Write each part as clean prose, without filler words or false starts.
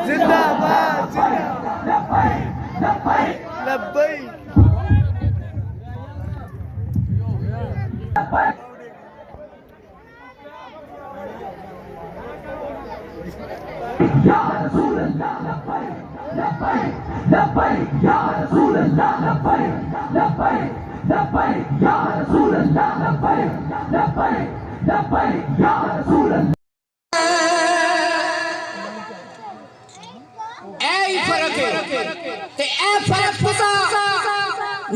जिंदाबाद लब्बैक या रसूल अल्लाह लब्बैक लब्बैक लब्बैक या रसूल अल्लाह लब्बैक लब्बैक लब्बैक या रसूल अल्लाह लब्बैक लब्बैक लब्बैक या रसूल अल्लाह ऐ फर्क है ते ऐ फर्क पता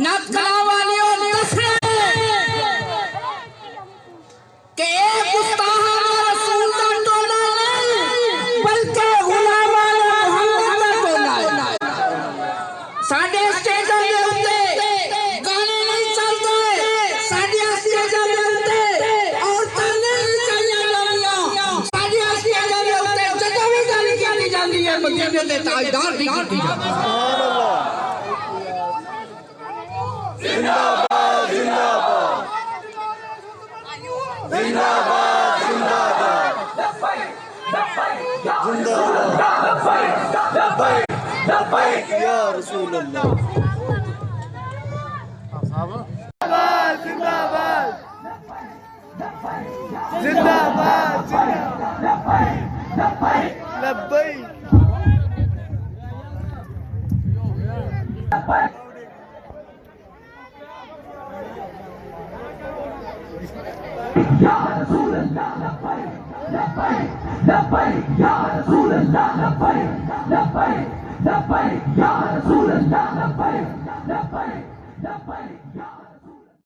ना कलावाली और दसने के एक गुस्ताह रसूल का टोला नहीं बल्कि गुलामा मोहम्मद का टोला है। साडे स्टेजां दे उत्ते गाने नहीं चलते, साडे स्टेजां दे उत्ते औरतां नहीं चाहिए जांदियां, साडे स्टेजां दे उत्ते जदों भी गल कीती जांदी है मदीने दे ताजदार दी कीती जांदी है। जिंदाबाद जिंदाबाद जिंदाबाद जिंदाबाद लब्बैक लब्बैक या रसूल अल्लाह जिंदाबाद जिंदाबाद लब्बैक या रसूल अल्लाह लब्बैक लब्बैक लब्बैक या रसूल अल्लाह लब्बैक लब्बैक लब्बैक या रसूल अल्लाह लब्बैक लब्बैक लब्बैक